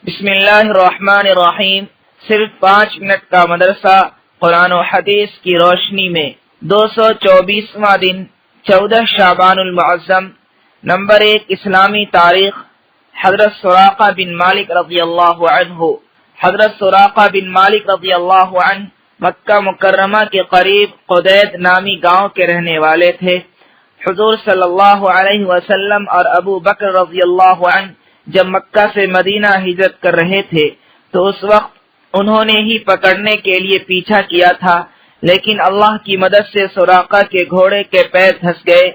بسم اللہ الرحمن الرحیم۔ صرف 5 منٹ کا مدرسہ قرآن و حدیث کی روشنی میں 224واں دن 14 شعبان المعظم۔ نمبر 1 اسلامی تاریخ۔ حضرت سراقہ بن مالک رضی اللہ عنہ۔ حضرت سراقہ بن مالک رضی اللہ عنہ مکہ مکرمہ کے قریب قدید نامی گاؤں کے رہنے والے تھے۔ حضور صلی اللہ علیہ وسلم اور ابو بکر رضی اللہ عنہ جب مکہ سے مدینہ ہجرت کر رہے تھے تو اس وقت انہوں نے ہی پکڑنے کے لیے پیچھا کیا تھا، لیکن اللہ کی مدد سے سراقہ کے گھوڑے کے پیر دھس گئے۔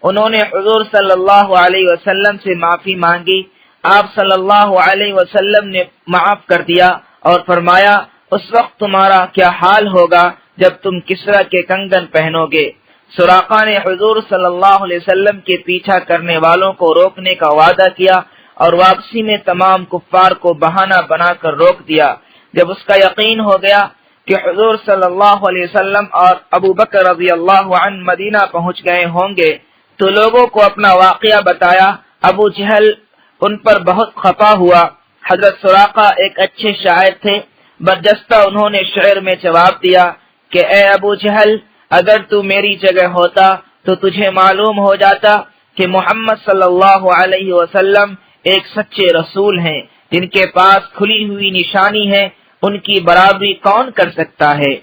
انہوں نے حضور صلی اللہ علیہ وسلم سے معافی مانگی۔ آپ صلی اللہ علیہ وسلم نے معاف کر دیا اور فرمایا، اس وقت تمہارا کیا حال ہوگا جب تم کسرا کے کنگن پہنو گے۔ سراقہ نے حضور صلی اللہ علیہ وسلم کے پیچھا کرنے والوں کو روکنے کا وعدہ کیا اور واپسی میں تمام کفار کو بہانہ بنا کر روک دیا۔ جب اس کا یقین ہو گیا کہ حضور صلی اللہ علیہ وسلم اور ابو بکر رضی اللہ عنہ مدینہ پہنچ گئے ہوں گے تو لوگوں کو اپنا واقعہ بتایا۔ ابو جہل ان پر بہت خفا ہوا۔ حضرت سراقہ ایک اچھے شاعر تھے۔ برجستہ انہوں نے شعر میں جواب دیا کہ اے ابو جہل، اگر تو میری جگہ ہوتا تو تجھے معلوم ہو جاتا کہ محمد صلی اللہ علیہ وسلم ایک سچے رسول ہیں جن کے پاس کھلی ہوئی نشانی ہے، ان کی برابری کون کر سکتا ہے۔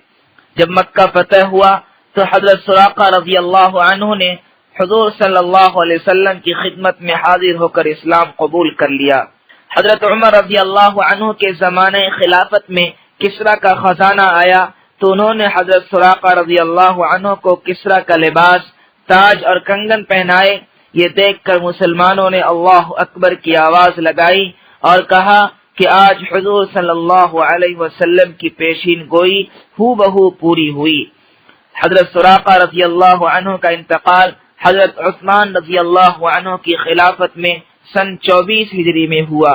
جب مکہ فتح ہوا تو حضرت سراقہ رضی اللہ عنہ نے حضور صلی اللہ علیہ وسلم کی خدمت میں حاضر ہو کر اسلام قبول کر لیا۔ حضرت عمر رضی اللہ عنہ کے زمانے خلافت میں کسرا کا خزانہ آیا تو انہوں نے حضرت سراقہ رضی اللہ عنہ کو کسرا کا لباس، تاج اور کنگن پہنائے۔ یہ دیکھ کر مسلمانوں نے اللہ اکبر کی آواز لگائی اور کہا کہ آج حضور صلی اللہ علیہ وسلم کی پیشین گوئی ہو بہو پوری ہوئی۔ حضرت سراقہ رضی اللہ عنہ کا انتقال حضرت عثمان رضی اللہ عنہ کی خلافت میں سن 24 ہجری میں ہوا۔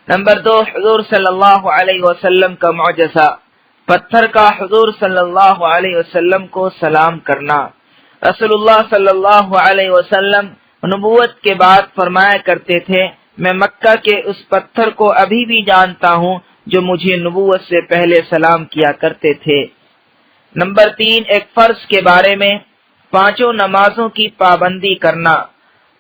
نمبر 2 حضور صلی اللہ علیہ وسلم کا معجزہ، پتھر کا حضور صلی اللہ علیہ وسلم کو سلام کرنا۔ رسول اللہ صلی اللہ علیہ وسلم نبوت کے بعد فرمایا کرتے تھے، میں مکہ کے اس پتھر کو ابھی بھی جانتا ہوں جو مجھے نبوت سے پہلے سلام کیا کرتے تھے۔ نمبر 3 ایک فرض کے بارے میں، 5 نمازوں کی پابندی کرنا۔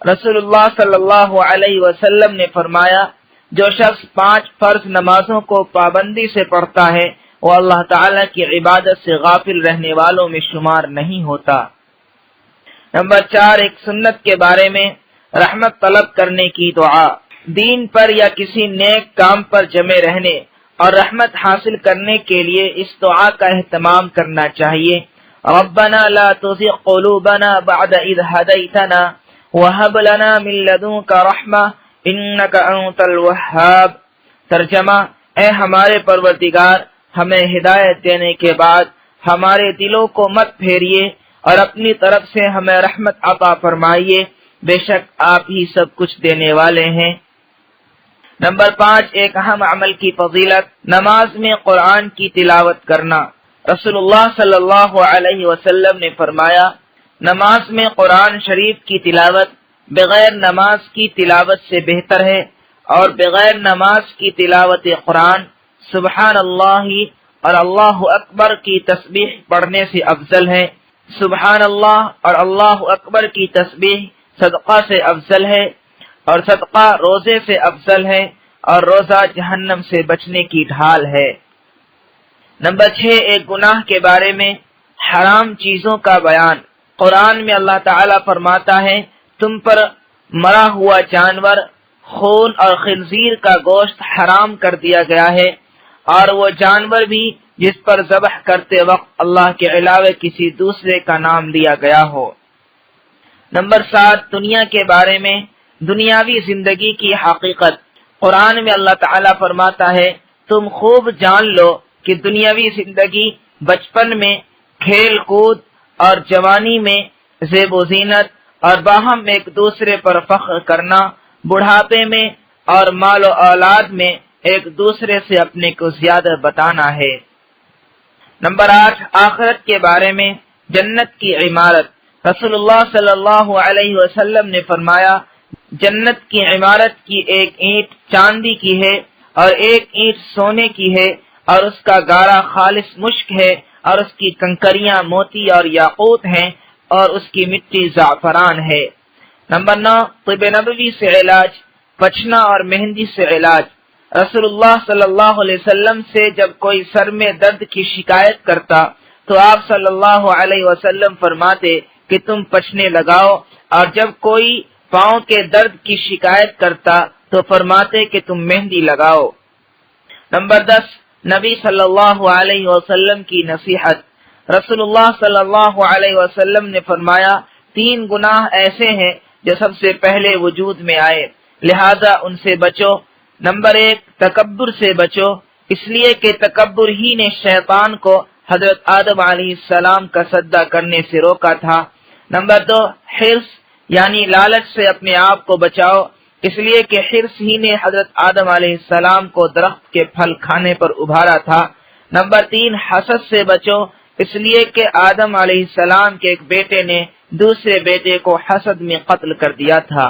رسول اللہ صلی اللہ علیہ وسلم نے فرمایا، جو شخص 5 فرض نمازوں کو پابندی سے پڑھتا ہے وہ اللہ تعالی کی عبادت سے غافل رہنے والوں میں شمار نہیں ہوتا۔ نمبر 4 ایک سنت کے بارے میں، رحمت طلب کرنے کی دعا۔ دین پر یا کسی نیک کام پر جمے رہنے اور رحمت حاصل کرنے کے لیے اس دعا کا اہتمام کرنا چاہیے۔ ربنا لا تزغ قلوبنا بعد اذ هديتنا وهب لنا من لدنك رحمة انك انت الوهاب۔ ترجمہ، اے ہمارے پروردگار، ہمیں ہدایت دینے کے بعد ہمارے دلوں کو مت پھیریے اور اپنی طرف سے ہمیں رحمت عطا فرمائیے، بے شک آپ ہی سب کچھ دینے والے ہیں۔ نمبر 5 ایک اہم عمل کی فضیلت، نماز میں قرآن کی تلاوت کرنا۔ رسول اللہ صلی اللہ علیہ وسلم نے فرمایا، نماز میں قرآن شریف کی تلاوت بغیر نماز کی تلاوت سے بہتر ہے، اور بغیر نماز کی تلاوت قرآن سبحان اللہ اور اللہ اکبر کی تسبیح پڑھنے سے افضل ہے۔ سبحان اللہ اور اللہ اکبر کی تسبیح صدقہ سے افضل ہے، اور صدقہ روزے سے افضل ہے، اور روزہ جہنم سے بچنے کی ڈھال ہے۔ نمبر 6 ایک گناہ کے بارے میں، حرام چیزوں کا بیان۔ قرآن میں اللہ تعالیٰ فرماتا ہے، تم پر مرا ہوا جانور، خون اور خنزیر کا گوشت حرام کر دیا گیا ہے، اور وہ جانور بھی جس پر ذبح کرتے وقت اللہ کے علاوہ کسی دوسرے کا نام لیا گیا ہو۔ نمبر 7 دنیا کے بارے میں، دنیاوی زندگی کی حقیقت۔ قرآن میں اللہ تعالیٰ فرماتا ہے، تم خوب جان لو کہ دنیاوی زندگی بچپن میں کھیل کود اور جوانی میں زیب و زینت اور باہم ایک دوسرے پر فخر کرنا، بڑھاپے میں اور مال و اولاد میں ایک دوسرے سے اپنے کو زیادہ بتانا ہے۔ نمبر 8 آخرت کے بارے میں، جنت کی عمارت۔ رسول اللہ صلی اللہ علیہ وسلم نے فرمایا، جنت کی عمارت کی ایک اینٹ چاندی کی ہے اور ایک اینٹ سونے کی ہے، اور اس کا گارا خالص مشک ہے، اور اس کی کنکریاں موتی اور یاقوت ہیں، اور اس کی مٹی زعفران ہے۔ نمبر 9، طب نبوی سے علاج، پچنا اور مہندی سے علاج۔ رسول اللہ صلی اللہ علیہ وسلم سے جب کوئی سر میں درد کی شکایت کرتا تو آپ صلی اللہ علیہ وسلم فرماتے کہ تم پچنے لگاؤ، اور جب کوئی پاؤں کے درد کی شکایت کرتا تو فرماتے کہ تم مہندی لگاؤ۔ نمبر 10، نبی صلی اللہ علیہ وسلم کی نصیحت۔ رسول اللہ صلی اللہ علیہ وسلم نے فرمایا 3 گناہ ایسے ہیں جو سب سے پہلے وجود میں آئے، لہذا ان سے بچو۔ نمبر 1، تکبر سے بچو، اس لیے کہ تکبر ہی نے شیطان کو حضرت آدم علیہ السلام کا سجدہ کرنے سے روکا تھا۔ نمبر 2، حرص یعنی لالچ سے اپنے آپ کو بچاؤ، اس لیے کہ حرص ہی نے حضرت آدم علیہ السلام کو درخت کے پھل کھانے پر ابھارا تھا۔ نمبر 3، حسد سے بچو، اس لیے کہ آدم علیہ السلام کے ایک بیٹے نے دوسرے بیٹے کو حسد میں قتل کر دیا تھا۔